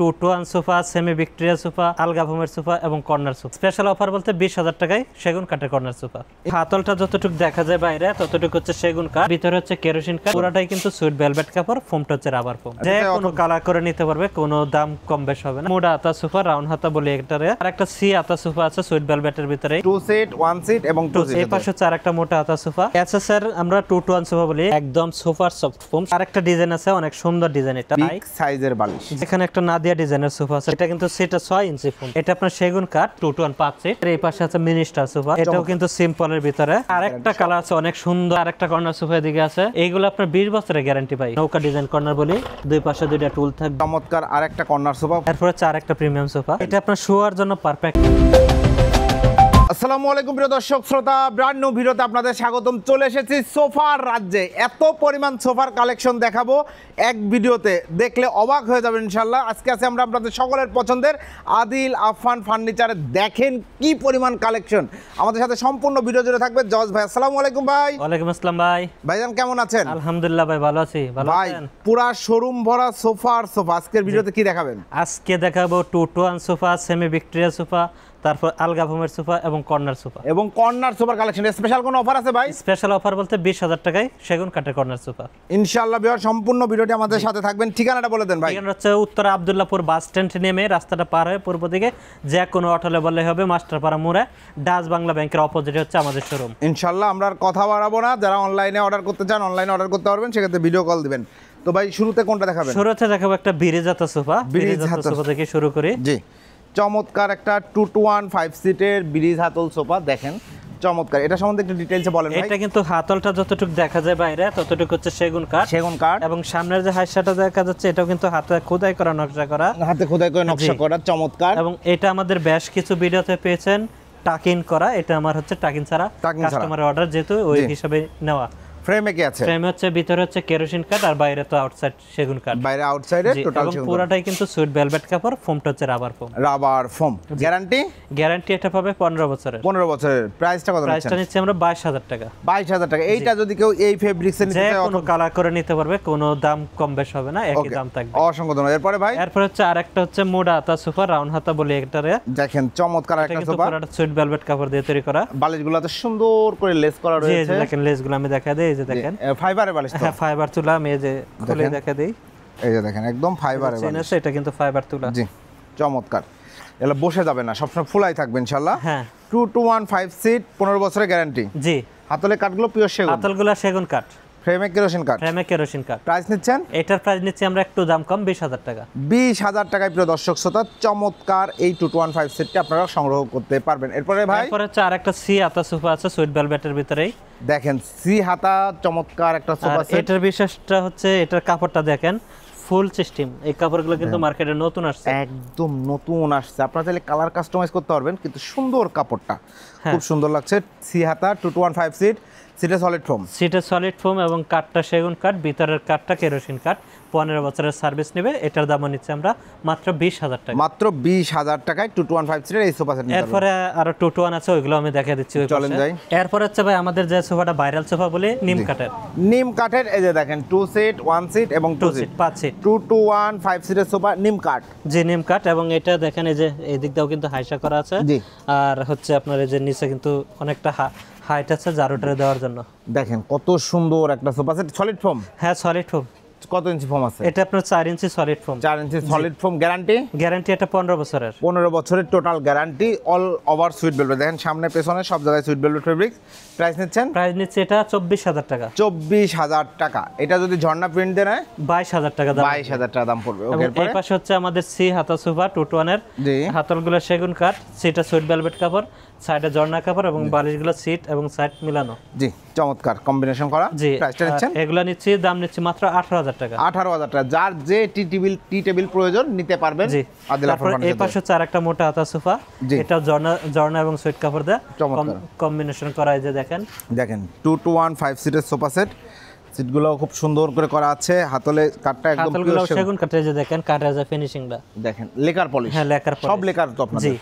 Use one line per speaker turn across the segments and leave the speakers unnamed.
Two two one sofa, semi Victoria sofa, আলগা ফোমের sofa এবং কর্নার সোফা। স্পেশাল অফার বলতে 20,000 টাকায় সেগুন কাঠের কর্নার সোফা। হাতলটা যতটুকু দেখা যায় বাইরে ততটুকু হচ্ছে সেগুন কাঠ, ভিতরে হচ্ছে কেরোসিন কাঠ, পুরোটাই কিন্তু সুইট ভেলভেট কাপড়, ফোমটা হচ্ছে রাবার ফোম। যে কোনো কালার করে নিতে পারবে, কোনো দাম কম বেশ হবে না। মোড়া হাতা সোফা, রাউন্ড হাতা বলি এটারে। আর একটা সি হাতা সোফা আছে সুইট ভেলভেটের ভিতরে,
2 সিট 1 সিট এবং 2 সিট।
এই পাশে হচ্ছে আরেকটা মোটা হাতা সোফা। আচ্ছা স্যার, আমরা 2 টু 1 সোফা বলি, একদম সোফার সফট ফোম। আরেকটা ডিজাইন আছে, অনেক সুন্দর ডিজাইন, এটা
বিগ সাইজের বালিশ।
এখানে একটা নাদিয়া ডিজাইনের সোফা আছে, এটা কিন্তু সেটা 6 ইঞ্চি ফোম। এটা আপনার সেগুন কাঠ, 2 টু 1 5 সিট। এই পাশে আছে মিনি স্টার সোফা, এটাও কিন্তু সিম্পলের ভিতরে। আরেকটা কালার আছে অনেক সুন্দর, আরেকটা কর্নার সোফা এদিকে আছে। এইগুলো আপনার 20 বছরের গ্যারান্টি পাই। নৌকা ডিজাইন কর্নার বলি, দুই পাশে দুইটা টুল থাকবে।
চমৎকার আরেকটা কর্নার সোফা।
এরপর হচ্ছে আরেকটা প্রিমিয়াম সোফা, এটা আপনার শোয়ার জন্য পারফেক্ট।
আসসালামু আলাইকুম প্রিয় দর্শক শ্রোতা, ব্র্যান্ড নিউ ভিডিওতে আপনাদের স্বাগতম। চলে এসেছি সোফার রাজ্যে। এত পরিমাণ সোফার কালেকশন দেখাবো এক ভিডিওতে, দেখলে অবাক হয়ে যাবেন ইনশাল্লাহ। আজকে আছে আমরা আপনাদের সকলের পছন্দের আদিল আফফান ফার্নিচারে। দেখেন কি পরিমাণ কালেকশন। আমাদের সাথে সম্পূর্ণ ভিডিও জুড়ে থাকবে জজ ভাই। আসসালামু আলাইকুম ভাই।
ওয়ালাইকুম আসসালাম ভাই।
ভাইজান কেমন আছেন?
আলহামদুলিল্লাহ ভাই, ভালো আছি। ভালো
ভাই
আছেন?
পুরা শোরুম ভরা সোফার সোফা। আজকের ভিডিওতে কি দেখাবেন?
আজকে দেখাবো 2 two 1 sofa, semi Victoria sofa, তারপর আলগা ফোমের সোফা এবং কর্নার সোফা।
এবং কর্নার সোফার কালেকশন স্পেশাল কোনো অফার আছে ভাই?
স্পেশাল অফার বলতে 20,000 টাকায় সেগুন কাঠের কর্নার সোফা।
ইনশাআল্লাহ ভিউয়ার সম্পূর্ণ ভিডিওটি আমাদের সাথে থাকবেন। ঠিকানাটা বলে দেন ভাই।
ঠিকানা হচ্ছে উত্তর আব্দুল্লাহপুর বাস স্ট্যান্ড নেমে রাস্তাটা পার হয়ে পূর্ব দিকে যে কোনো অটোলে বললে হবে মাস্টারপাড়া মোড়ে, ডাচ বাংলা ব্যাংকের অপোজিটে হচ্ছে আমাদের শোরুম।
ইনশাআল্লাহ আমরা আর কথা বাড়াবো না। যারা অনলাইনে অর্ডার করতে চান অনলাইনে অর্ডার করতে পারবেন, সেক্ষেত্রে ভিডিও কল দিবেন। তো ভাই শুরুতে কোনটা দেখাবেন?
শুরুতে দেখাবো একটা ব্রিজ হাতা সোফা। ব্রিজ হাতা সোফা থেকে শুরু করি।
জি, চমৎকার একটা 2 টু 1 5 সিটের ব্রিজ হাতল সোফা। দেখেন চমৎকার। এটা সম্বন্ধে একটু ডিটেইলসে বলেন ভাই।
এটা কিন্তু হাতলটা যতটুকু দেখা যায় বাইরে ততটুকু হচ্ছে সেগুন কাঠ,
সেগুন কাঠ।
এবং সামনের যে হাইসাটা দেখা যাচ্ছে এটাও কিন্তু হাতে খোদাই করা, নকশা করা,
হাতে খোদাই করে নকশা করা, চমৎকার।
এবং এটা আমাদের বেশ কিছু ভিডিওতে পেয়েছেন টাকিন করা। এটা আমার হচ্ছে টাকিন ছাড়া কাস্টমারের অর্ডার, যেহেতু ওই হিসাবে নেওয়া।
ফ্রেমে কি আছে?
ফ্রেমে হচ্ছে ভিতরে হচ্ছে কেরোসিন কাঠ, আর বাইরে তো আউটসাইড সেগুন কাঠ।
বাইরে আউটসাইডে টোটাল সেগুন।
পুরোটাই কিন্তু সুইট ভেলভেট কাপড়, ফোমটা হচ্ছে rubber foam.
Rubber foam. Guarantee?
Guarantee এটা পাবে 15 বছরের।
15 বছরের। প্রাইসটা কত?
প্রাইসটা নিচ্ছে আমরা 22,000 টাকা।
22,000 টাকা। এইটা যদি কেউ এই ফেব্রিক্সে নিতে চায়,
কোনো কালার করে নিতে পারবে, কোনো দাম কম বেশ হবে না, একই দাম থাকবে।
অসংখ্য ধন্যবাদ। এরপরে ভাই?
এরপর হচ্ছে আরেকটা হচ্ছে মোড়া হাতা সোফা, রাউন্ড হাতা বলি এটারে।
দেখেন চমৎকার একটা সোফা।
পুরোটা সুইট ভেলভেট কাপড় দিয়ে তৈরি করা।
বালিশগুলোতে সুন্দর করে লেস করা রয়েছে।
দেখেন লেসগুলো আমি দেখা দেই, এই যে দেখেন
ফাইবারের বালিশ।
হ্যাঁ, ফাইবার তুলা। আমি এই যে খুলে দেখা দেই,
এই যে দেখেন একদম ফাইবারের বালিশ।
এটা কিন্তু ফাইবার তুলা।
জি, চমৎকার। এগুলো বসে যাবে না, সবসময় ফুলাই থাকবে ইনশাআল্লাহ।
হ্যাঁ,
2 টু 1 5 সিট, 15 বছরের গ্যারান্টি।
জি।
হাতলে কাঠগুলো পিওর সেগুন।
হাতলগুলো সেগুন কাঠ,
ফ্রেমে কেরোসিন কাঠ।
ফ্রেমে কেরোসিন কাঠ।
প্রাইস নিচ্ছেন?
এটার প্রাইস নিচ্ছি আমরা একটু দাম কম, 20,000 টাকা।
20,000 টাকায় প্রিয় দর্শক শ্রোতা চমৎকার এই 2 টু 1 5 সিটটা আপনারা সংগ্রহ করতে পারবেন। এরপরে ভাই?
এরপর হচ্ছে আরেকটা সি হাতা সোফা আছে সুইট ভেলভেটের ভিতরেই।
দেখেন সি হাতা চমৎকার একটা সোফা সেট।
এটার বিশেষটা হচ্ছে এটার কাপড়টা দেখেন, ফুল সিস্টেম। এই কাপড়গুলো কিন্তু মার্কেটে নতুন আসছে,
একদম নতুন আসছে। আপনারা চাইলে কালার কাস্টমাইজ করতে পারবেন, কিন্তু সুন্দর কাপড়টা খুব সুন্দর লাগছে। সি হাতা 2 টু 1 5 সিট, সিটে সলিড ফোম।
সিটে সলিড ফোম এবং কাঠটা সেগুন কাঠ, ভিতরের কাঠটা কেরোসিন কাঠ। 15 বছরের সার্ভিস নেবে। এটার দাম নিচ্ছে আমরা মাত্র 20,000 টাকা।
মাত্র 20,000 টাকায় 2 টু 1 5 সিটের এই সোফা সেট নিতে পারবেন।
এরপরে আরো 2 টু 1 আছে, ওইগুলো আমি দেখা দিচ্ছি।
চলেন যাই।
এরপর হচ্ছে ভাই আমাদের যে সোফাটা ভাইরাল সোফা বলে নিম কাঠের।
নিম কাঠের। এই যে দেখেন 2 সিট 1 সিট এবং 2 সিট
5 সিট,
2 টু 1 5 সিটের সোফা নিম কাঠ।
জি, নিম কাঠ। এবং এটা দেখেন এই যে এই দিক দিয়েও কিন্তু হাইসা করা আছে।
জি।
আর হচ্ছে আপনার এই যে নিচে কিন্তু অনেকটা হাইট আছে জারুটারে দেওয়ার জন্য।
দেখেন কত সুন্দর একটা সোফা সেট। Solid foam?
হ্যাঁ, সলিড ফোম।
কত ইঞ্চি ফোম আছে?
এটা আপনার 4 ইঞ্চি সলিড ফোম।
4 ইঞ্চি সলিড ফোম। গ্যারান্টি?
গ্যারান্টি এটা 15 বছরের।
15 বছরের total guarantee, all over sweet velvet. দেখেন সামনে পেছনে সব জায়গায় সুইট ভেলভেট ফেব্রিক্স। প্রাইস নিচ্ছেন?
প্রাইস নিচ্ছে এটা 24,000 টাকা।
24,000 টাকা। এটা যদি ঝর্ণা প্রিন্ট দেয়
22,000 টাকা দাম।
22,000 টাকা দাম পড়বে। ওকে,
এই পাশে হচ্ছে আমাদের সি হাতা সোফা 2 টু 1 এর।
জি।
হাতলগুলো সেগুন কাঠ, সেটা সুইট ভেলভেট কাপড়, সাইডে ঝর্ণা কাপড় এবং বালিশগুলো সিট এবং সাইড মিলানো।
জি, চমৎকার কম্বিনেশন করা।
জি।
প্রাইসটা নিচ্ছেন?
এগুলা নিচ্ছি দাম নিচ্ছি মাত্র 18,000 টাকা।
18,000 টাকা। যার যে টি টেবিল প্রয়োজন নিতে পারবেন।
জি।
আদিল আফফান
তারপর এই পাশে হচ্ছে আরেকটা মোটা হাতা সোফা। এটা ঝর্ণা এবং সুইট কাপড় দিয়ে কম্বিনেশন করা। এই যে দেখেন
2 টু 1 5 সিটের সোফা সেট। সিটগুলো খুব সুন্দর করে করা আছে। হাতলে কাঠটা একদম
হাতলগুলো সেগুন কাঠের। যে দেখেন কাঠের যে ফিনিশিংটা
দেখেন, লেকার পলিশ।
হ্যাঁ, লেকার পলিশ।
সব লেকার তো আপনাদের।
জি।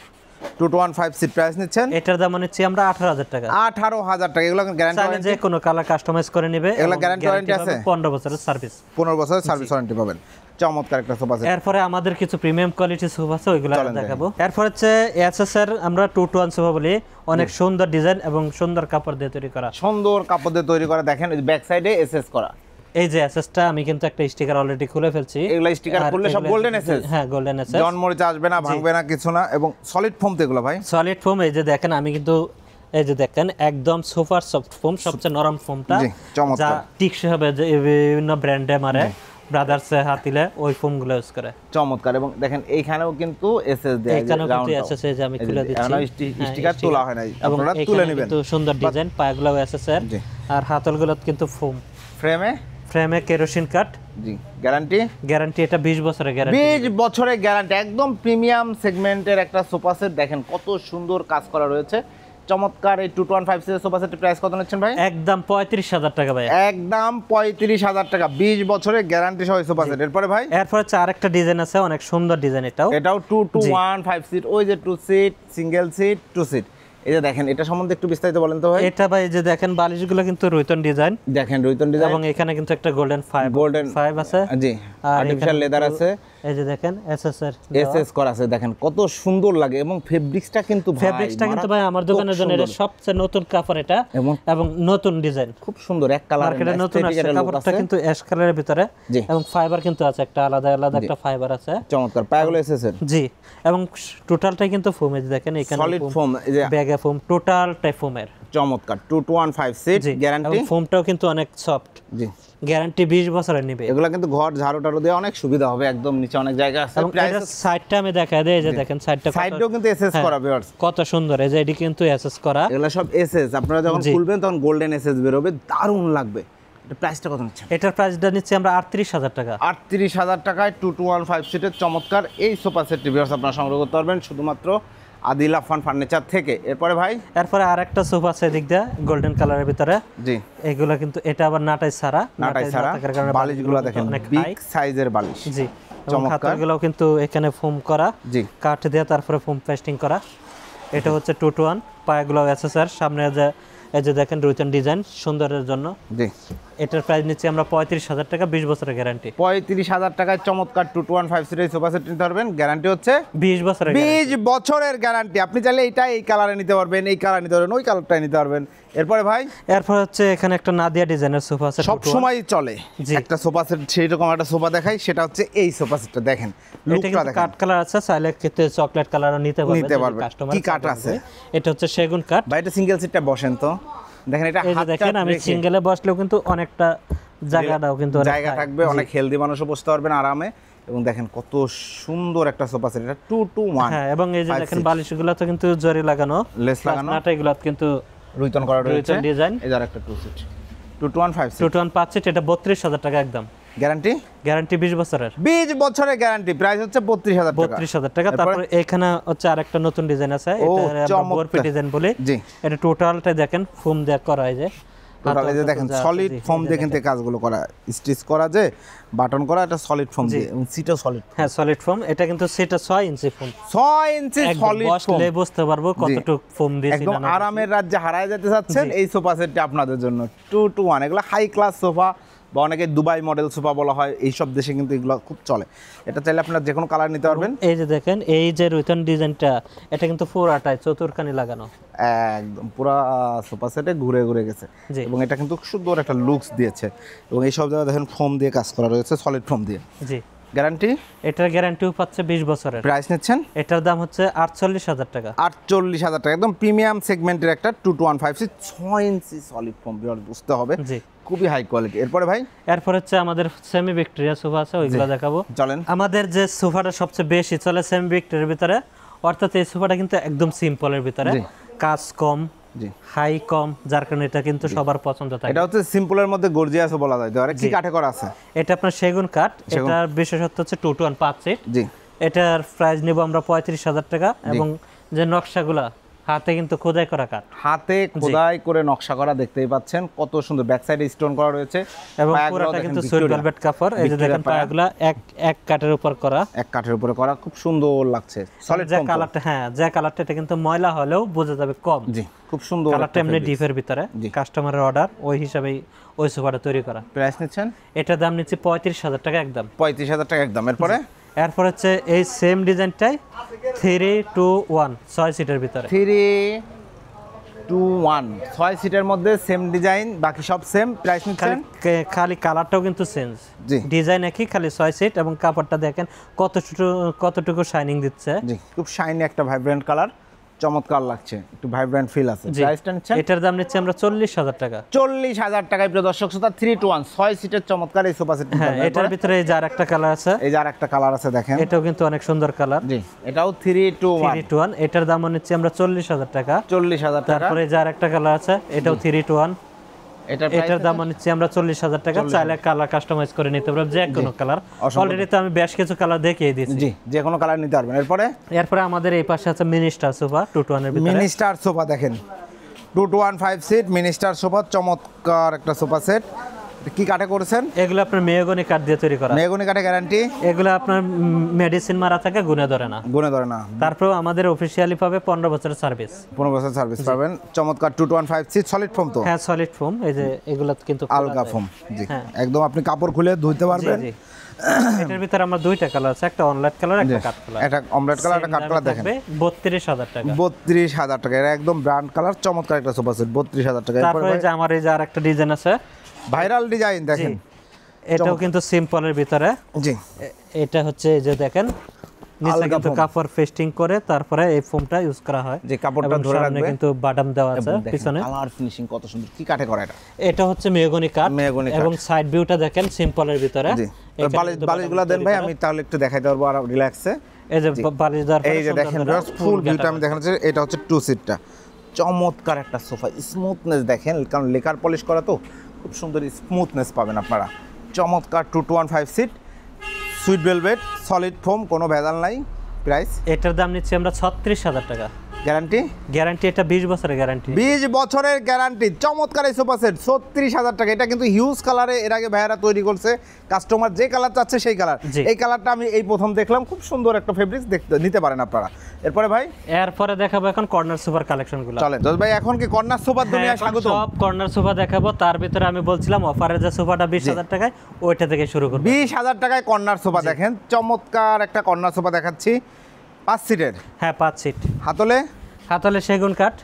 2215 সিট প্রাইস নিচ্ছেন
এটার দাম নিচ্ছি আমরা 18,000 টাকা।
18,000 টাকা। এগুলো গ্যারান্টি
চাইলে যে কোনো কালার কাস্টমাইজ করে নেবে।
এগুলো গ্যারান্টি ওয়ারেন্টি আছে?
15 বছরের সার্ভিস।
15 বছরের সার্ভিস ওয়ারেন্টি পাবেন। চমৎকার একটা সোফা সেট।
এরপরে আমাদের কিছু প্রিমিয়াম কোয়ালিটির সোফা আছে, ওইগুলো দেখাবো। এরপর হচ্ছে এসএসআর আমরা 2-to-1 সোফা বলি, অনেক সুন্দর ডিজাইন এবং সুন্দর কাপড় দিয়ে তৈরি করা।
সুন্দর কাপড় দিয়ে তৈরি করা, দেখেন ব্যাক সাইডে এসএস করা।
এই যে এসএসটা আমি কিন্তু একটা স্টিকার অলরেডি খুলে ফেলছি।
এগুলা স্টিকার খুললে সব গোল্ডেন এসএস।
হ্যাঁ, গোল্ডেন এসএস।
জন মরিচা আসবে না, ভাঙবে না, কিছু না, এবং সলিড ফোম তো এগুলো ভাই।
Solid foam. এই যে দেখেন আমি কিন্তু এই যে দেখেন একদম সুপার সফট ফোম, সবচেয়ে নরম ফোমটা, যা টিকসই হবে। যে বিভিন্ন ব্র্যান্ডে মারে, ব্রাদার্স হাতিলে ওই ফোমগুলো ইউজ করে।
চমৎকার। এবং দেখেন এইখানেও কিন্তু এসএস দেয়া আছে,
এখানেও কিন্তু এসএস, এই যে আমি খুলে দিচ্ছি।
এখানে স্টিকার তোলা হয় নাই, আপনারা তুলে নেবেন।
কিন্তু সুন্দর ডিজাইন, পায়াগুলো এসএস এর, আর হাতলগুলো কিন্তু ফোম। ফ্রেমে কেরোসিন কাট। জি। গ্যারান্টি এটা 20 বছরের গ্যারান্টি।
20 বছরের গ্যারান্টি। একদম প্রিমিয়াম সেগমেন্টের একটা সোফা সেট। দেখেন কত সুন্দর কাজ করা রয়েছে। চমৎকার এই 2-to-1 সিরিজ সোফা সেটের প্রাইস কত নিচ্ছেন ভাই?
একদম 35,000 টাকা ভাই।
একদম 35,000 টাকা, 20 বছরের গ্যারান্টি সহ সোফা সেট। এরপরে ভাই
এরপরে আরেকটা ডিজাইন আছে, অনেক সুন্দর ডিজাইন। এটাও
2-to-1 সিট। ওই যে 2 সিট, সিঙ্গেল সিট, 2 সিট। এই যে দেখেন এটা সম্বন্ধে একটু বিস্তারিত বলেন তো ভাই।
এটা ভাই যে দেখেন বালিশগুলো কিন্তু রুইতন ডিজাইন,
দেখেন রুইতন ডিজাইন,
এবং এখানে কিন্তু একটা গোল্ডেন 5 আছে।
জি। আর্টিফিশিয়াল লেদার আছে।
এই যে দেখেন
এসএস করা আছে, দেখেন কত সুন্দর লাগে। এবং ফেব্রিক্সটা কিন্তু
ভাই আমার দোকানের জন্য এটা সবচেয়ে নতুন কাপড় এটা, এবং নতুন ডিজাইন, খুব সুন্দর। এক কালার মার্কেটে নতুন আছে, কাপড়টা কিন্তু অ্যাশ কালারের ভিতরে, এবং ফাইবার কিন্তু আছে, একটা আলাদা একটা ফাইবার আছে।
চমৎকার। পায়াগুলো এসএস এর।
জি। এবং টোটালটাই কিন্তু ফোম। এই যে দেখেন এখানে
সলিড ফোম, এই যে
ব্যাগে ফোম, টোটালটাই ফোমের।
চমৎকার। 2-to-1 সিট গ্যারান্টি,
এবং ফোমটাও কিন্তু অনেক সফট। জি। গ্যারান্টি 20 বছরের নেবে।
এগুলা কিন্তু ঘর ঝাড়ু টাড়ু দিয়ে অনেক সুবিধা হবে। একদম নিচে অনেক জায়গা আছে।
প্রাইস সাইডটা আমি দেখাই দেই, এই যে দেখেন সাইডটাও
কিন্তু এসএস করা ভিউয়ার্স,
কত সুন্দর। এই যে এডি কিন্তু এসএস করা,
এগুলা সব এসএস। আপনারা যখন খুলবেন তখন গোল্ডেন এসএস বের হবে, দারুণ লাগবে। এটা প্রাইসটা কত নিচ্ছেন?
এটার প্রাইসটা নিচ্ছি আমরা 38,000 টাকা।
38,000 টাকায় 2-to-1 সিটের চমৎকার এই সোফা সেট ভিউয়ার্স আপনারা সংগ্রহ করতে পারবেন শুধুমাত্র আদিল আফান ফার্নিচার থেকে। এরপরে ভাই
আরেকটা সোফা আছে এদিক দিয়ে গোল্ডেন কালারের ভিতরে।
জি।
এগুলা কিন্তু এটা আবার নাটাই ছাড়া,
বালিশগুলো দেখেন বিগ সাইজের বালিশ।
জি। চমৎকার। এগুলো কিন্তু এখানে ফোম করা, জি, কাঠ দিয়ে তারপরে ফোম পেস্টিং করা। এটা হচ্ছে 2-to-1। পায়াগুলো এসএসআর, সামনে এই যে দেখেন রুইতন ডিজাইন সুন্দরের জন্য। জি। এটার প্রাইস নিচ্ছি আমরা 35,000 টাকা, 20 বছরের গ্যারান্টি।
35,000 টাকায় চমৎকার 2-to-1 সিরিজ সোফা সেট নিতে পারবেন। গ্যারান্টি হচ্ছে
20 বছরের।
20 বছরের গ্যারান্টি। আপনি চাইলে এই কালারে নিতে পারবেন, এই কালার নিতে পারবেন, ওই কালারটাই নিতে পারবেন। এরপরে ভাই
হচ্ছে এখানে একটা নাদিয়া ডিজাইনের সোফা সেট,
সব সময় চলে একটা সোফা সেট। সেই রকম একটা সোফা দেখাই, সেটা হচ্ছে এই সোফা সেটটা। দেখেন লুকটা দেখেন,
কাট কালার আছে, চাইলে ক্ষেত্রে চকলেট কালারও নিতে পারবেন কাস্টমার।
কি কাট আছে?
এটা হচ্ছে সেগুন কাঠ।
ভাই এটা সিঙ্গেল সিটটা বসেন তো, দেখেন এটা
দেখেন আমি সিঙ্গেলে বসলেও কিন্তু অনেকটা জায়গাটাও কিন্তু
জায়গা থাকবে, অনেক হেলদি মানুষও বসতে পারবেন আরামে। এবং দেখেন কত সুন্দর একটা সোফা সেট। এটা 2-to-1।
হ্যাঁ, এবং এই যে দেখেন বালিশগুলো তো কিন্তু জরি লাগানো,
লেস লাগানো,
নাটাইগুলো কিন্তু
রুইতন করা রয়েছে
ডিজাইন।
এই আর একটা 2 সিট 2-to-1
সিট। এটা 32,000 টাকা একদম। গ্যারান্টি 20 বছরের।
20 বছরের গ্যারান্টি। প্রাইস হচ্ছে 32,000 টাকা।
32,000 টাকা। তারপর এখানে হচ্ছে আরেকটা নতুন ডিজাইন আছে, এটা আমরা বোরপি ডিজাইন বলি। জি। এটা টোটালটা দেখেন ফোম দিয়ে করা হয়, যে
টোটালি যে দেখেন সলিড ফোম দিয়ে কিন্তু কাজগুলো করা, স্টিচ করা, যে বাটন করা, এটা সলিড ফোম দিয়ে, এবং সিটও সলিড।
হ্যাঁ, সলিড ফোম। এটা কিন্তু সিটটা 6 ইঞ্চি ফোম,
6 ইঞ্চি সলিড ফোম।
বসলে বুঝতে পারবো কতটুকু ফোম দিয়েছি।
একদম আরামের রাজ্যে হারায় যেতে চাচ্ছেন, এই সোফা সেটটা আপনাদের জন্য 2-to-1। এগুলো হাই ক্লাস সোফা, বা অনেকে দুবাই মডেল সোফা বলা হয়, এই সব দেশে কিন্তু এগুলো খুব চলে। এটা চাইলে আপনারা যে কোনো কালার নিতে পারবেন।
এই যে দেখেন এই যে রুইতন ডিজাইনটা, এটা কিন্তু পুরাটাই চতুর্কানি লাগানো,
একদম পুরা সোফা সেটে ঘুরে ঘুরে গেছে, এবং এটা কিন্তু সুন্দর একটা লুকস দিয়েছে। এবং এই সব জায়গায় দেখেন ফোম দিয়ে কাজ করা রয়েছে, সলিড ফোম দিয়ে। জি। গ্যারান্টি? এটার
গ্যারান্টিও পাচ্ছে 20 বছরের।
প্রাইস নিচ্ছেন?
এটার দাম হচ্ছে 48,000 টাকা।
48,000 টাকা। একদম প্রিমিয়াম সেগমেন্টের একটা 2-to-1 6 ইঞ্চি সলিড ফোম, বুঝতে হবে। জি। খুবই হাই কোয়ালিটি। এরপরে ভাই
হচ্ছে আমাদের সেমি ভিক্টোরিয়া সোফা আছে, ওইগুলো দেখাবো।
চলেন।
আমাদের যে সোফাটা সবচেয়ে বেশি চলে সেমি ভিক্টোরিয়ার ভিতরে, অর্থাৎ এই সোফাটা কিন্তু একদম সিম্পলের ভিতরে, কাজ কম, হাই কম, যার কারণে এটা কিন্তু সবার পছন্দ থাকে।
এটা হচ্ছে সিম্পলের মধ্যে গর্জিয়াসও বলা যায়। আর কি কাঠে করা আছে?
এটা আপনার সেগুন কাঠ। এটার বিশেষত্ব হচ্ছে 2-to-1 সিট। জি। এটার প্রাইস নিব আমরা 35,000 টাকা, এবং যে নকশাগুলা হাতে কিন্তু খোদাই করা কাঠ,
হাতে খোদাই করে নকশা করা, দেখতেই পাচ্ছেন কত সুন্দর। ব্যাক সাইডে স্টোন করা রয়েছে
এবং
পায়াগুলো
পুরোটা
দেখেন
কিন্তু সুইট
ভিক্টোরিয়া।
ভেলভেট কাপড়। এই যে দেখেন পায়াগুলা এক কাঠের উপর করা,
এক কাঠের উপরে করা, খুব সুন্দর লাগছে। সলিড
যে কালারটা, হ্যাঁ যে কালারটা, এটা কিন্তু ময়লা হলেও বোঝা যাবে কম।
জি, খুব সুন্দর
কালারটা এমনি ডিপের ভিতরে,
জি।
কাস্টমারের অর্ডার ওই হিসাবেই ওই সোফাটা তৈরি করা।
প্রাইস নিচ্ছেন?
এটার দাম নিচ্ছে 35,000 টাকা একদম।
35,000 টাকা একদম। এরপরে
এরপর হচ্ছে এই সেম ডিজাইনটাই 3-2-1 6 সিটের ভিতরে।
3-2-1 6 সিটের মধ্যে সেম ডিজাইন, বাকি সব সেম। প্রাইস নিচ্ছেন?
খালি কালারটাও কিন্তু চেঞ্জ,
জি।
ডিজাইন একই, খালি 6 সিট। এবং কাপড়টা দেখেন কতটুকু শাইনিং দিচ্ছে।
জি, খুব শাইনি একটা ভাইব্রেন্ট কালার, চমৎকার লাগছে, একটু ভাইব্রেন্ট ফিল আছে। প্রাইসটা নিচ্ছেন?
এটার দাম নিচ্ছে আমরা 40,000 টাকা।
40,000 টাকায় প্রিয় দর্শক শ্রোতা 3-2-1 6 সিটের চমৎকার এই সোফা সেট।
হ্যাঁ, এটার ভিতরে এই যে আরেকটা কালার আছে,
এই যে আরেকটা কালার আছে দেখেন,
এটাও কিন্তু অনেক সুন্দর কালার।
জি, এটাও 3-2-1
3-2-1, এটার দাম নিচ্ছে আমরা 40,000 টাকা।
40,000 টাকা।
তারপরে এই যে আরেকটা কালার আছে, এটাও 3-2-1, এটার দাম নিচ্ছে আমরা 40,000 টাকা। চাইলে কালার কাস্টমাইজ করে নিতে পারবেন, যে কোনো কালার। অলরেডি তো আমি বেশ কিছু কালার দেখিয়ে দিয়েছি।
জি, যে কোনো কালার নিতে পারবেন।
এরপরে আমাদের এই পাশে আছে মিনিস্টার সোফা 2-1 এর ভিতরে।
মিনিস্টার সোফা দেখেন, 2-1 5 সিট মিনিস্টার সোফা, চমৎকার একটা সোফা সেট। কি কাঠে করেছেন?
এগুলো আপনার মেহগনি কাঠ দিয়ে তৈরি করা।
মেহগনি কাঠে গ্যারান্টি?
এগুলো আপনার মেডিসিন মারা থাকে, গুণে ধরে না।
গুণে ধরে না।
তারপরেও আমাদের অফিসিয়ালি পাবে 15 বছরের সার্ভিস।
15 বছর সার্ভিস পাবেন। চমৎকার 2-1 5 সিট সলিড ফোম তো?
হ্যাঁ, সলিড ফোম। এই যে এগুলো কিন্তু
আলগা ফোম। জি, একদম আপনি কাপড় খুলে ধুইতে পারবেন।
জি। এটার ভিতরে আমার দুইটা কালার আছে, একটা অনলাইট কালার, একটা কাঠ কালার।
এটা অমলেট কালার, একটা কাঠ কালার দেখেন।
32,000 টাকা।
32,000 টাকা। এটা একদম ব্র্যান্ড কালার, চমৎকার একটা সোফা সেট, 32,000 টাকা।
তারপরে যে আমার এই যে আরেকটা ডিজাইন আছে,
ভাইরাল ডিজাইন দেখেন,
এটাও কিন্তু সিম্পলের ভিতরে।
জি,
এটা হচ্ছে এই যে দেখেন, নিচে কিন্তু কাপড় পেস্টিং করে তারপরে এই ফোমটা ইউজ করা হয়।
যে কাপড়টা ধরে রাখবে,
কিন্তু বাটাম দেওয়া আছে পিছনে।
কালার ফিনিশিং কত সুন্দর। কি কাঠে করা এটা?
এটা হচ্ছে মেহগনি কাঠ, এবং সাইড ভিউটা দেখেন সিম্পলের ভিতরে।
জি, বালিশগুলো দেন ভাই, আমি তাহলে একটু দেখাইতে পারবো আর রিল্যাক্সে।
এই যে বালিশ দেওয়ার পরে
এই যে দেখেন ফুল ভিউটা আমি দেখাচ্ছি। এটা হচ্ছে 2 সিটটা, চমৎকার একটা সোফা। স্মুথনেস দেখেন, কারণ লেকার পলিশ করা তো, খুব সুন্দর স্মুথনেস পাবেন আপনারা। চমৎকার 2-1 5 seat, sweet velvet, solid foam, কোনো ভেজাল নাই। প্রাইস?
এটার দাম নিচ্ছি আমরা 36,000 টাকা।
গ্যারান্টি?
গ্যারান্টি, এটা 20 বছরের গ্যারান্টি।
20 বছরের গ্যারান্টি। চমৎকার এই সোফা সেট 36,000 টাকা। এটা কিন্তু হিউজ কালারে এর আগে ভাইয়ারা তৈরি করছে, কাস্টমার যে কালার চাচ্ছে সেই কালার। এই কালারটা আমি এই প্রথম দেখলাম, খুব সুন্দর একটা ফেব্রিক্স, দেখতে নিতে পারেন আপনারা। এরপরে ভাই,
এরপরে দেখাবো এখন কর্নার সোফার কালেকশনগুলো।
চলেন জজ ভাই, এখন কি কর্নার সোফার দুনিয়ায় স্বাগত।
সব কর্নার সোফা দেখাবো। তার ভিতরে আমি বলছিলাম অফারের যে সোফাটা 20,000 টাকায়, ওইটা থেকে শুরু করব।
20,000 টাকায় কর্নার সোফা দেখেন, চমৎকার একটা কর্নার সোফা দেখাচ্ছি, 5 সিটের।
হ্যাঁ, 5 সিট।
হাতলে
সেগুন কাঠ,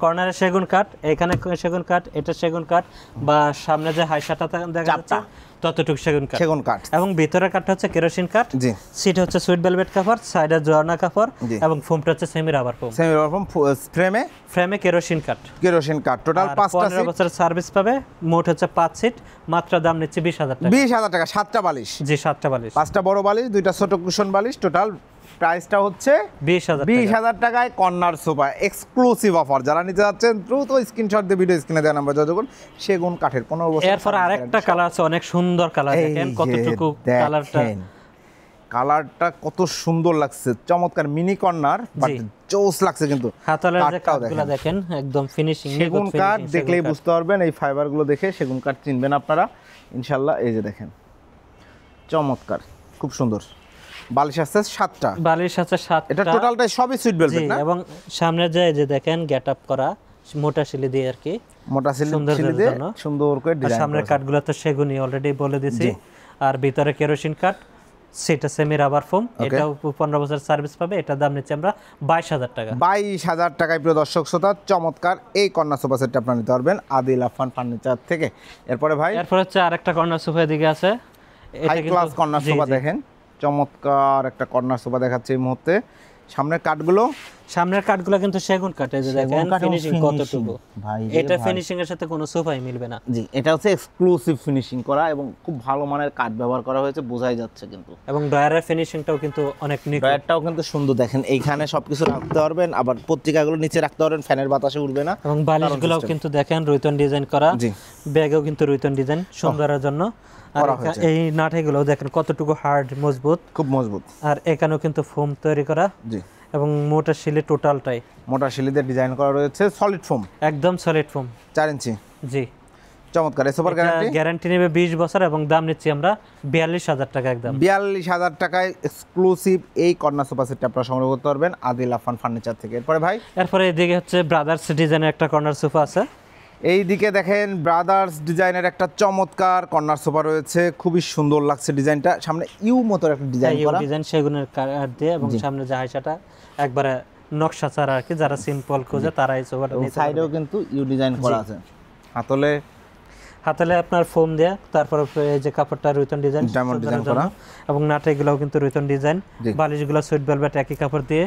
কর্নারে
সেগুন কাঠ, এখানে সেগুন কাঠ, এটা সেগুন কাঠ, বা সামনে যে হাইসাটা দেখা যাচ্ছে ততটুকু সেগুন কাঠ। এবং ভিতরের কাঠটা হচ্ছে কেরোসিন কাঠ।
জি।
সিট হচ্ছে সুইট ভেলভেট কাপড়, সাইডে জর্না কাপড়, এবং ফোমটা হচ্ছে সেমি রাবার ফোম। ফ্রেমে কেরোসিন কাঠ। টোটাল 5টা সিট, 15 বছরের সার্ভিস পাবে। মোট হচ্ছে 5 সিট, মাত্র দাম নিচ্ছে 20,000 টাকা।
20,000 টাকা। 7টা বালিশ?
জি, 7টা বালিশ,
5টা বড় বালিশ, 2টা ছোট কুশন বালিশ। টোটাল প্রাইসটা হচ্ছে 20,000 টাকায় কর্নার সোফা, এক্সক্লুসিভ অফার। যারা নিতে যাচ্ছেন দ্রুত স্ক্রিনশট দিয়ে ভিডিও স্ক্রিনে দেওয়া নাম্বার যোগাযোগ করুন। সেগুন কাঠের 15 বছর।
এরপর আরেকটা কালার আছে, অনেক সুন্দর কালার। দেখেন কতটুকু
কালারটা কত সুন্দর লাগছে, চমৎকার মিনি কর্নার, বাট জোস লাগছে কিন্তু।
হাতলের যে কাঠগুলো দেখেন, একদম ফিনিশিং।
সেগুন কাঠ দেখলেই বুঝতে পারবেন, এই ফাইবারগুলো দেখে সেগুন কাঠ চিনবেন আপনারা ইনশাআল্লাহ। এই যে দেখেন, চমৎকার, খুব সুন্দর। বালিশ আছে 7টা?
বালিশ আছে 7টা।
এটা টোটালটাই সবই সুইট ভেলভেট না?
এবং সামনে যে দেখেন গেটআপ করা মোটা শিলি দিয়ে আর কি,
মোটা শিলি দিয়ে সুন্দর করে ডিজাইন।
সামনের কাঠগুলো তো সেগুনি অলরেডি বলে দিছি। আর ভিতরে কেরোসিন কাঠ, সেটা সেমি রাবার ফোম। এটাও 15 বছর সার্ভিস পাবে। এটার দাম নিচ্ছে আমরা 22,000 টাকা।
22,000 টাকায় প্রিয় দর্শক শ্রোতা, চমৎকার এই কর্নার সোফা সেটটা আপনারা নিতে পারবেন আদিল আফান ফার্নিচার থেকে। এরপর ভাই,
এরপর হচ্ছে আরেকটা কর্নার সোফা এদিকে আছে।
হাই ক্লাস কর্নার সোফা দেখেন, চমৎকার একটা কর্নার সোফা দেখাচ্ছে এই মুহূর্তে। সামনের কাঠগুলো কিন্তু সেগুন কাঠ। এই যে দেখেন ফিনিশিং কতটুকু ভাই, এটা ফিনিশিং এর সাথে কোনো সোফাই মিলবে না। জি, এটা হচ্ছে এক্সক্লুসিভ ফিনিশিং করা এবং খুব ভালো মানের কাঠ ব্যবহার করা হয়েছে, বোঝাই যাচ্ছে কিন্তু।
এবং ডয়ারের ফিনিশিংটাও কিন্তু অনেক নিখুঁত।
ডয়ারটাও কিন্তু সুন্দর দেখেন, এইখানে সবকিছু রাখতে পারবেন, আবার পত্রিকাগুলো নিচে রাখতে পারবেন, ফ্যানের বাতাসে উড়বে না।
এবং বালিশগুলোও কিন্তু দেখেন রুইতন ডিজাইন করা। জি, ব্যাগেও কিন্তু রুইতন ডিজাইন সুন্দরের জন্য। আর এই নাটগুলো দেখেন কতটুকু হার্ড, মজবুত,
খুব মজবুত।
আর এখানেও কিন্তু ফোম তৈরি করা।
জি,
এবং মোটা শিলি টোটালটাই
মোটা শিলিতে ডিজাইন করা রয়েছে, সলিড ফোম,
একদম সলিড ফোম।
4 ইঞ্চি।
জি,
চমৎকার। এই সোফার গ্যারান্টি?
গ্যারান্টি নেবে 20 বছর এবং দাম নিচ্ছি আমরা 42,000 টাকা একদম।
42,000 টাকায় এক্সক্লুসিভ এই কর্নার সোফা সেটটা আপনারা সংগ্রহ করতে পারবেন আদিল আফান ফার্নিচার থেকে। এরপরে ভাই,
এরপরে এদিকে হচ্ছে ব্রাদার্স ডিজাইনের একটা কর্নার সোফা আছে।
এই দিকে দেখেন ব্রাদার্স ডিজাইনের একটা চমৎকার কর্নার সোফা রয়েছে, খুবই সুন্দর লাগছে ডিজাইনটা। সামনে ইউ মতোর একটা ডিজাইন করা,
ডিজাইন সেগুনের কাঠ দিয়ে, এবং সামনে যে হাইসাটা একবারে নকশা ছাড়া আর কি, যারা সিম্পল খোঁজে তারা এই সোফাটা নিতে পারবে।
সাইডেও কিন্তু ইউ ডিজাইন করা আছে, হাতলে
আপনার ফোম দেয়া, তারপর এই যে কাপড়টা রুইতন ডিজাইন,
ডায়মন্ড ডিজাইন করা,
এবং নাটাইগুলোও কিন্তু রুইতন ডিজাইন, বালিশগুলো সুইট ভেলভেট একই কাপড় দিয়ে,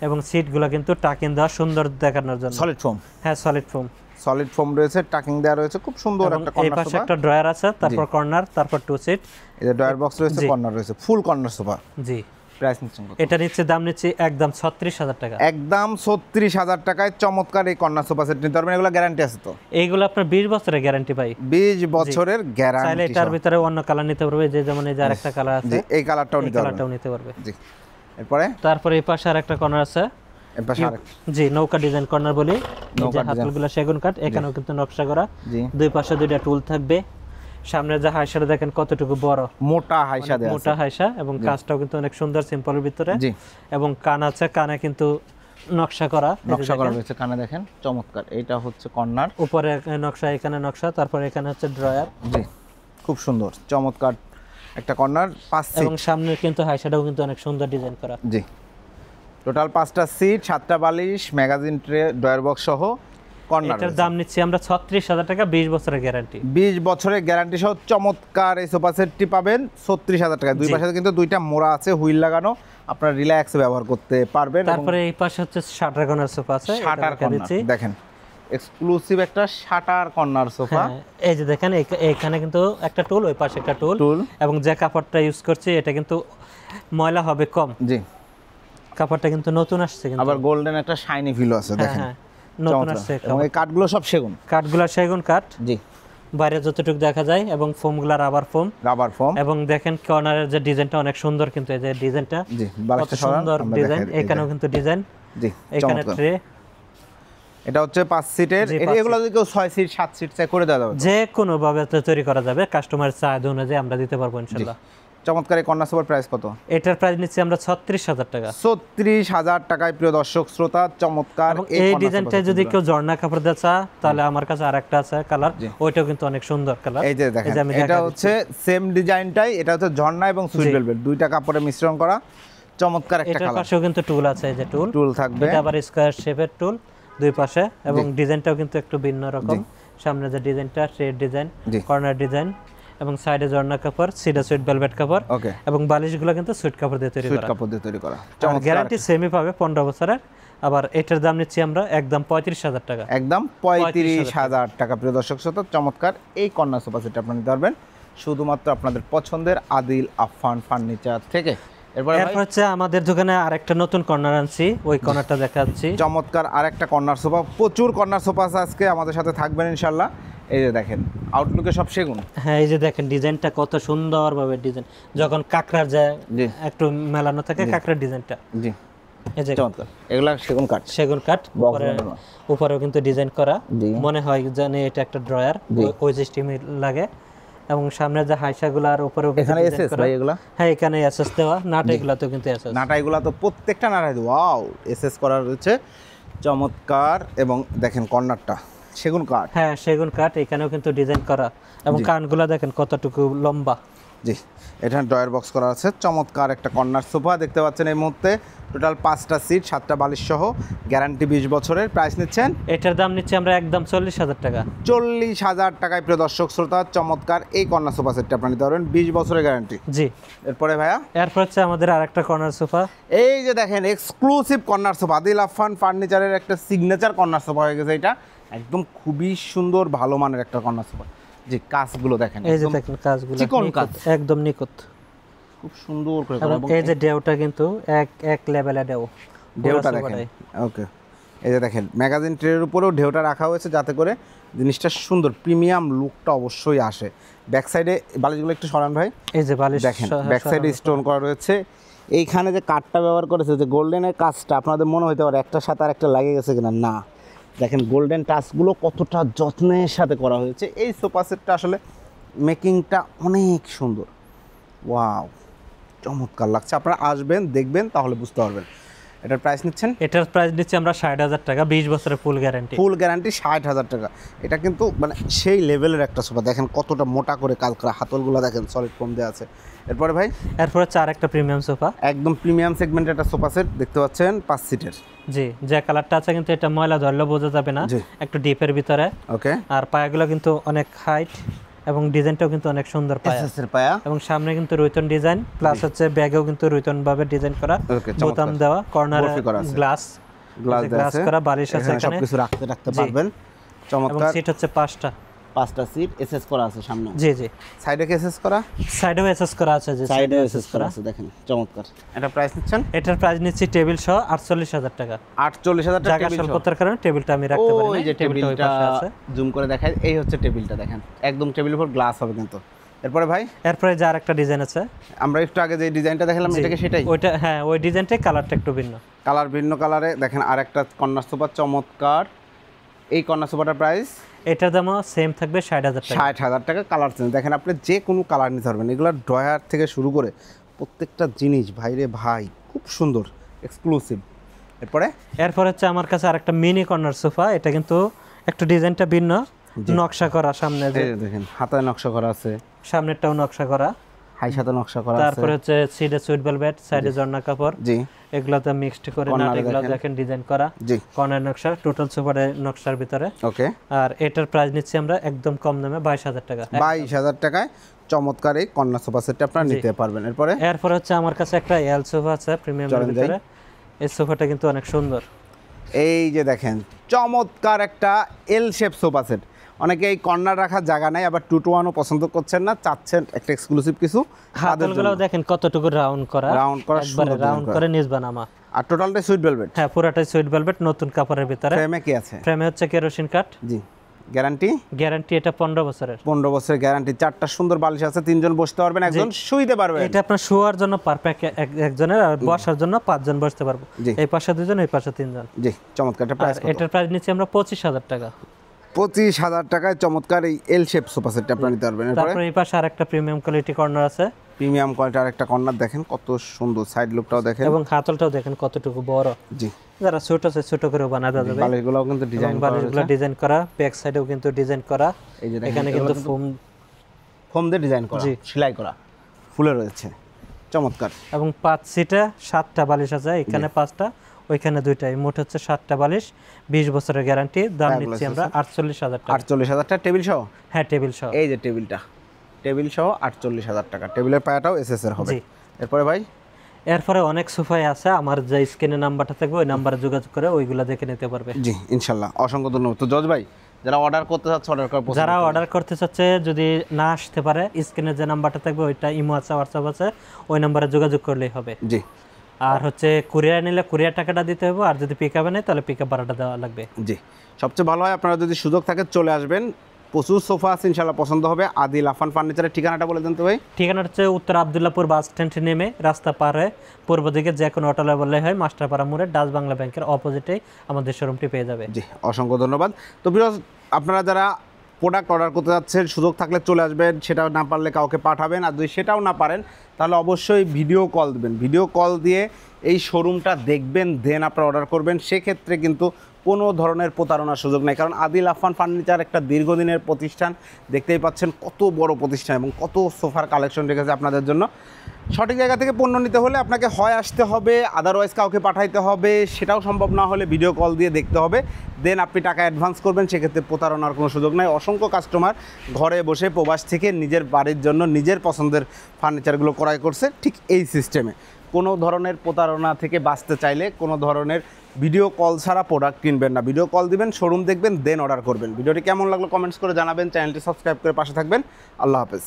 এবং সিটগুলো কিন্তু টাকিং দেওয়া সুন্দর দেখানোর জন্য।
Solid foam?
হ্যাঁ, সলিড ফোম।
সলিড ফোম রয়েছে, টাকিং দেওয়া রয়েছে, খুব সুন্দর একটা
এই
কর্নার
পাশে
সোফা।
একটা ড্রয়ার আছে, তারপর কর্নার, তারপর টু সিট,
এই যে ড্রয়ার বক্স রয়েছে, কর্নার রয়েছে, ফুল কর্নার সোফা।
জি।
প্রাইস নিচ্ছেন কত?
এটা নিচ্ছে দাম নিচ্ছে একদম 36,000 টাকা।
একদম 36,000 টাকায় চমৎকার এই কর্নার সোফা সেট নিতে পারবেন। এগুলো গ্যারান্টি আছে তো?
এইগুলো আপনার 20 বছরের গ্যারান্টি পাই।
20 বছরের
চাইলে
গ্যারান্টি।
এটার ভিতরে অন্য কালার নিতে পারবে, যে যেমন এই যে আরেকটা কালার আছে,
এই কালারটাও নিতে পারবেন।
কালারটাও নিতে পারবে।
জি। এরপরে
তারপরে এই পাশে আরেকটা কর্নার আছে,
এর পাশে আরেক,
জি, নৌকা ডিজাইন কর্নার বলি। এই যে
নৌকা
হাতলগুলো সেগুন কাঠ, এখানেও কিন্তু নকশা করা।
জি।
দুই পাশে দুইটা টুল থাকবে। সামনে যে হাইসাটা দেখেন কতটুকু বড়,
মোটা হাইসা দেয়া আছে,
মোটা হাইসা, এবং কাজটাও কিন্তু অনেক সুন্দর সিম্পলের ভিতরে।
জি।
এবং কান আছে, কানে কিন্তু নকশা করা,
নকশা করা রয়েছে কানে, দেখেন চমৎকার। এটা হচ্ছে কর্নার,
উপরে নকশা, এখানে নকশা, তারপর এখানে হচ্ছে ড্রয়ার।
জি, খুব সুন্দর চমৎকার একটা কর্নার, 5 সিট।
এবং সামনে কিন্তু হাইসাটাও কিন্তু অনেক সুন্দর ডিজাইন করা।
জি। টোটাল 5টা সিট, 7টা বালিশ, ম্যাগাজিন ট্রে, ড্রয়ার বক্স সহ কর্নার।
এটার দাম নিচ্ছি আমরা 36,000 টাকা, 20 বছরের গ্যারান্টি।
20 বছরের গ্যারান্টি সহ চমৎকার এই সোফা সেটটি পাবেন 36,000 টাকা। দুই পাশে কিন্তু দুইটা মোড়া আছে, হুইল লাগানো, আপনারা রিল্যাক্সে ব্যবহার করতে পারবেন।
তারপরে এই পাশে হচ্ছে শাটার কর্নার সোফা আছে,
শাটার কর্নার দেখেন, এক্সক্লুসিভ একটা শাটার কর্নার সোফা।
এই যে দেখেন এখানে কিন্তু একটা টুল, ওই পাশে একটা টুল, এবং যে কাপড়টা ইউজ করছি এটা কিন্তু ময়লা হবে কম।
জি।
কাপড়টা কিন্তু নতুন আসছে, কিন্তু
আবার গোল্ডেন একটা শাইনি ফিল আছে, দেখেন
নতুন আসছে।
এবং এই কাঠগুলো সব সেগুন,
কাঠগুলো সেগুন কাঠ।
জি।
বাইরে যতটুকু দেখা যায়, এবং ফোমগুলো রাবার ফোম,
রাবার ফোম।
এবং দেখেন কর্নারের যে ডিজাইনটা অনেক সুন্দর, কিন্তু এই যে ডিজাইনটা,
জি,
কত সুন্দর ডিজাইন। এখানেও কিন্তু ডিজাইন,
জি,
এখানে ট্রে।
এটা হচ্ছে 5 সিটের। এগুলো যদি কেউ 6 সিট 7 সিট চাই করে দেওয়া যাবে,
যে কোনো ভাবে তৈরি করা যাবে, কাস্টমার চাহিদা অনুযায়ী আমরা দিতে পারবো ইনশাআল্লাহ।
চমৎকার এই কর্নার সোফার প্রাইস কত?
এটার প্রাইস নিচ্ছি আমরা 36,000 টাকা।
36,000 টাকায় প্রিয় দর্শক শ্রোতা, চমৎকার
এই ডিজাইনটা যদি কেউ ঝর্ণা কাপড় দিয়ে চা, তাহলে আমার কাছে আরেকটা আছে কালার, ওইটাও কিন্তু অনেক সুন্দর কালার।
এই যে দেখেন, এটা হচ্ছে সেম ডিজাইনটাই, এটা হচ্ছে ঝর্ণা এবং সুইট ভেলভেট, দুইটা কাপড়ে মিশ্রণ করা, চমৎকার একটা কালার।
এটার পাশেও কিন্তু টুল আছে, এই যে টুল
থাকবে,
এটা আবার স্কয়ার শেপের টুল দুই পাশে, এবং ডিজাইনটাও কিন্তু একটু ভিন্ন রকম। সামনে যে ডিজাইনটা ট্রেড ডিজাইন, কর্নার ডিজাইন, এবং সাইডে ঝর্ণা কাপড়, সিডা সুইট ভেলভেট কাপড়, এবং বালিশগুলো কিন্তু সুইট কাপড় দিয়ে তৈরি করা। গ্যারান্টি সেমই পাবে 15 বছরের। আবার এটার দাম নিচ্ছি আমরা একদম 35,000 টাকা।
একদম 35,000 টাকা। প্রিয় দর্শক শ্রোতা, চমৎকার এই কর্নার সোফা সেট আপনারা নিতে পারবেন শুধুমাত্র আপনাদের পছন্দের আদিল আফান ফার্নিচার থেকে। এরপর
হচ্ছে আমাদের দোকানে আরেকটা নতুন কর্নার আনছি, ওই কর্নারটা দেখাচ্ছি।
চমৎকার আরেকটা কর্নার সোফা, প্রচুর কর্নার সোফা আছে আজকে আমাদের সাথে থাকবেন ইনশাআল্লাহ। এই যে দেখেন, আউটলুকে সব সেগুন।
হ্যাঁ, এই যে দেখেন ডিজাইনটা কত সুন্দরভাবে ডিজাইন, যখন কাকড়ার যায় একটু মেলানো থাকে কাকড়ার ডিজাইনটা। জি, এই যে
চমৎকার, এগুলা সেগুন কাঠ,
উপরেও কিন্তু ডিজাইন করা, মনে হয় জানি এটা একটা ড্রয়ার, ওই সিস্টেমে লাগে। এবং সামনে যে হাইসাগুলার উপরেও
এখানে এসএস ভাই, এগুলা
হ্যাঁ এখানে এসএস দেওয়া, নাটাইগুলা তো কিন্তু এসএস,
নাটাইগুলা তো প্রত্যেকটা নাটাই ওয়াও এসএস করা রয়েছে, চমৎকার। এবং দেখেন কর্নারটা সেগুন কাঠ,
হ্যাঁ সেগুন কাঠ, এখানেও কিন্তু ডিজাইন করা, এবং কানগুলা দেখেন কতটুকু লম্বা।
জি, এখানে ড্রয়ার বক্স করা আছে, চমৎকার একটা কর্নার সোফা দেখতে পাচ্ছেন এই মুহূর্তে। টোটাল 5টা সিট, 7টা বালিশ সহ, গ্যারান্টি 20 বছরের। প্রাইস নিচ্ছেন?
এটার দাম নিচ্ছি আমরা একদম 40,000 টাকা।
40,000 টাকায় প্রিয় দর্শক শ্রোতা, চমৎকার এই কর্নার সোফা সেটটা আপনি নিতে পারবেন, 20 বছরের গ্যারান্টি।
জি।
এরপরে ভাইয়া,
এরপর হচ্ছে আমাদের আরেকটা কর্নার সোফা।
এই যে দেখেন exclusive corner sofa, Adil Affan ফার্নিচারের একটা সিগনেচার কর্নার সোফা হয়ে গেছে এটা। একদম খুবই সুন্দর, ভালো মানের একটা কর্নার সোফা। জি, কাজগুলো দেখেন,
এই যে দেখেন কাজগুলো
চিকন কাজ,
একদম নিখুঁত,
খুব সুন্দর করে।
এই যে ডেউটা কিন্তু এক লেভেলে
ঢেউটা দেখেন। ওকে, এই যে দেখেন ম্যাগাজিন ট্রের উপরেও ঢেউটা রাখা হয়েছে যাতে করে জিনিসটা সুন্দর প্রিমিয়াম লুকটা অবশ্যই আসে। ব্যাক সাইডে বালিশগুলো একটু সরান ভাই,
এই যে বালিশ
দেখেন ব্যাক সাইডে স্টোন করা রয়েছে, এইখানে যে কাঠটা ব্যবহার করেছে, যে গোল্ডেনের কাজটা, আপনাদের মনে হইতে পারে একটার সাথে আর একটা লাগে গেছে কিনা, না, দেখেন গোল্ডেন টাচগুলো কতটা যত্নের সাথে করা হয়েছে। এই সোফা সেটটা আসলে মেকিংটা অনেক সুন্দর, ওয়াও, চমৎকার লাগছে। আপনারা আসবেন, দেখবেন, তাহলে বুঝতে পারবেন। এটার প্রাইস নিচ্ছেন?
এটার প্রাইস দিচ্ছি আমরা 60,000 টাকা, 20 বছরের ফুল গ্যারান্টি।
ফুল গ্যারান্টি 60,000 টাকা। এটা কিন্তু মানে সেই লেভেলের একটা সোফা, দেখেন কতটা মোটা করে কাজ করা, হাতলগুলো দেখেন সলিড ফোম দেওয়া আছে। এরপরে ভাই,
এরপর হচ্ছে আরেকটা প্রিমিয়াম সোফা,
একদম প্রিমিয়াম সেগমেন্টের একটা সোফা সেট দেখতে পাচ্ছেন, 5 সিটের।
জি, যে কালারটা আছে কিন্তু এটা ময়লা ধরলেও বোঝা যাবে না, একটু ডিপের ভিতরে।
ওকে।
আর পায়াগুলো কিন্তু অনেক হাইট এবং ডিজাইনটাও কিন্তু অনেক সুন্দর পায়া,
এসএসের পায়া,
এবং সামনে কিন্তু রুইতন ডিজাইন, প্লাস হচ্ছে ব্যাগেও কিন্তু রুইতন ভাবে ডিজাইন করা, বোতাম দেওয়া, কর্নারে গ্লাস করা, বালিশ আছে এখানে,
সবকিছু রাখতে পারবেন। চমৎকার।
এবং সিট হচ্ছে 5টা
সিট এসএস করা আছে সামনে।
জি জি।
সাইডে কি এসএস করা?
সাইডেও এসএস করা আছে, যে
সাইডে এসএস করা আছে, দেখেন চমৎকার। এটা প্রাইস নিচ্ছেন?
এটার প্রাইস নিচ্ছি টেবিল সহ 48,000 টাকা।
48,000 টাকা
জায়গা স্বল্পতার কারণে টেবিলটা আমি রাখতে পারি না।
এই যে টেবিলটা জুম করে দেখাই, এই হচ্ছে টেবিলটা, দেখেন একদম টেবিলের উপর গ্লাস হবে কিন্তু। এরপরে ভাই,
এরপরে যার একটা ডিজাইন আছে,
আমরা একটু আগে যে ডিজাইনটা দেখালাম এটাকে সেটাই?
ওইটা, হ্যাঁ, ওই ডিজাইনটাই, কালারটা একটু ভিন্ন,
কালার ভিন্ন কালারে। দেখেন আরেকটা কর্নার সোফা, চমৎকার। এই কর্নার সোফাটার প্রাইস?
এটার দামও সেম থাকবে 60,000 টাকা।
60,000 টাকা। কালার চেঞ্জ, দেখেন আপনি যে কোনো কালার নিতে পারবেন। এগুলোর ড্রয়ার থেকে শুরু করে প্রত্যেকটা জিনিস ভাইরে ভাই খুব সুন্দর, এক্সক্লুসিভ।
এরপর হচ্ছে আমার কাছে আরেকটা মিনি কর্নার সোফা, এটা কিন্তু একটু ডিজাইনটা ভিন্ন, নকশা করা, সামনে
দেখেন হাতায় নকশা করা আছে,
সামনেরটাও নকশা করা,
হাই সাথে নকশা করা আছে।
তারপরে হচ্ছে সিডে সুইট ভেলভেট, সাইডে ঝর্ণা কাপড়,
জি,
এগুলাতে মিক্সড করে এগুলো দেখেন ডিজাইন করা,
জি,
কর্নার নকশা, টোটাল সোফার নকশার ভিতরে।
ওকে।
আর এটার প্রাইস নিচ্ছি আমরা একদম কম দামে 22,000 টাকা।
22,000 টাকায় চমৎকার এই কর্নার সোফা সেটটা আপনারা নিতে পারবেন।
এরপর হচ্ছে আমার কাছে একটা এল সোফা আছে প্রিমিয়ামের ভিতরে, এই সোফাটা কিন্তু অনেক সুন্দর।
এই যে দেখেন চমৎকার একটা এল শেপ সোফা সেট। অনেকে এই কর্নার রাখার জায়গা নাই, আবার 2-to-1ও পছন্দ করছেন না, চাচ্ছেন একটা এক্সক্লুসিভ কিছু।
হাতলগুলো দেখেন কতটুকু রাউন্ড করা, একবারে রাউন্ড করে নিচ বানামা।
আর টোটালটাই সুইট ভেলভেট?
হ্যাঁ, পুরোটাই সুইট ভেলভেট, নতুন কাপড়ের ভিতরে।
ফ্রেমে কি আছে?
ফ্রেমে হচ্ছে কেরোসিন কাঠ।
জি। গ্যারান্টি
এটা 15 বছরের।
15 বছরের গ্যারান্টি। 4টা সুন্দর বালিশ আছে, 3জন বসতে পারবেন, একজন শুইতে পারবেন।
এটা আপনার শোয়ার জন্য পারফেক্ট একজনের, আর বসার জন্য 5 জন বসতে পারবো, এই পাশে 2 জন, এই পাশে 3 জন।
জি, চমৎকার।
এটার প্রাইস নিচ্ছি আমরা 25,000 টাকা।
25,000 টাকায় চমৎকার এই এল শেপ সোফা সেটটা আপনি নিতে পারবেন।
তারপরে এই পাশে আরেকটা প্রিমিয়াম কোয়ালিটি কর্নার আছে,
প্রিমিয়াম কোয়ালিটি আরেকটা কর্নার, দেখেন কত সুন্দর, সাইড লুকটাও দেখেন,
এবং হাতলটাও দেখেন কতটুকু বড়।
জি,
যারা ছোট আছে ছোট করে বানাতে যাবে।
বালিশগুলোও কিন্তু
ডিজাইন করা, ব্যাক সাইডেও কিন্তু ডিজাইন করা,
এই যে
এখানে কিন্তু
ফোম দিয়ে ডিজাইন করা, সেলাই করা, ফুলে রয়েছে, চমৎকার।
এবং 5 সিটে 7টা বালিশ আছে, এখানে 5টা, ওইখানে 2টা, মোট হচ্ছে 7টা বালিশ, 20 বছরের গ্যারান্টি। দাম নিচ্ছি আমরা 48,000 টাকা।
48,000 টাকা টেবিল সহ?
হ্যাঁ, টেবিল সহ।
এই যে টেবিল সহ 48,000 টাকা। টেবিলের পায়াটাও এসএস এর হবে। এরপরে ভাই,
এরপরে অনেক সোফাই আছে, আমার যে স্ক্রিনে নাম্বারটা থাকবে ওই নাম্বারে যোগাযোগ করে ওইগুলা দেখে নিতে পারবে।
জি, ইনশাআল্লাহ। অসংখ্য ধন্যবাদ। তো জজ ভাই, যারা অর্ডার করতে
চাচ্ছে যদি না আসতে পারে, স্ক্রিনে যে নাম্বারটা থাকবে ওইটা ইমো আছে, হোয়াটসঅ্যাপ আছে, ওই নাম্বারে যোগাযোগ করলেই হবে।
জি।
আর হচ্ছে কুরিয়ার নিলে কুরিয়ার টাকাটা দিতে হবে, আর যদি পিকআপে নেয় তাহলে পিকআপ ভাড়াটা দেওয়া লাগবে।
জি, সবচেয়ে ভালো হয় আপনারা যদি সুযোগ থাকে চলে আসবেন। প্রচুর সোফা আছে, ইনশাআল্লাহ পছন্দ হবে। আদিল আফান ফার্নিচারের ঠিকানাটা বলে দেন তো ভাই।
ঠিকানাটা হচ্ছে উত্তর আব্দুল্লাহপুর বাস স্ট্যান্ড নেমে রাস্তা পার হয়ে পূর্ব দিকে যে কোনো অটোলে বললেই হয়, মাস্টারপাড়া মোড়ে ডাচ বাংলা ব্যাংকের অপোজিটেই আমাদের শোরুমটি পেয়ে যাবে।
জি, অসংখ্য ধন্যবাদ। তো ভিউয়ার্স, আপনারা যারা প্রোডাক্ট অর্ডার করতে যাচ্ছেন, সুযোগ থাকলে চলে আসবেন, সেটাও না পারলে কাউকে পাঠাবেন, আর যদি সেটাও না পারেন তাহলে অবশ্যই ভিডিও কল দেবেন। ভিডিও কল দিয়ে এই শোরুমটা দেখবেন, দেন আপনারা অর্ডার করবেন। সেক্ষেত্রে কিন্তু কোনো ধরনের প্রতারণার সুযোগ নেই, কারণ আদিল আফান ফার্নিচার একটা দীর্ঘদিনের প্রতিষ্ঠান। দেখতেই পাচ্ছেন কত বড় প্রতিষ্ঠান এবং কত সোফার কালেকশন রেখেছে আপনাদের জন্য। সঠিক জায়গা থেকে পণ্য নিতে হলে আপনাকে হয় আসতে হবে, আদারওয়াইজ কাউকে পাঠাইতে হবে, সেটাও সম্ভব না হলে ভিডিও কল দিয়ে দেখতে হবে, দেন আপনি টাকা অ্যাডভান্স করবেন। সেক্ষেত্রে প্রতারণার কোনো সুযোগ নেই। অসংখ্য কাস্টমার ঘরে বসে প্রবাস থেকে নিজের বাড়ির জন্য নিজের পছন্দের ফার্নিচারগুলো ক্রয় করছে ঠিক এই সিস্টেমে। কোনো ধরনের প্রতারণা থেকে বাঁচতে চাইলে কোনো ধরনের ভিডিও কল ছাড়া প্রোডাক্ট কিনবেন না। ভিডিও কল দিবেন, শোরুম দেখবেন, দেন অর্ডার করবেন। ভিডিওটি কেমন লাগলো কমেন্টস করে জানাবেন, চ্যানেলটি সাবস্ক্রাইব করে পাশে থাকবেন। আল্লাহ হাফেজ।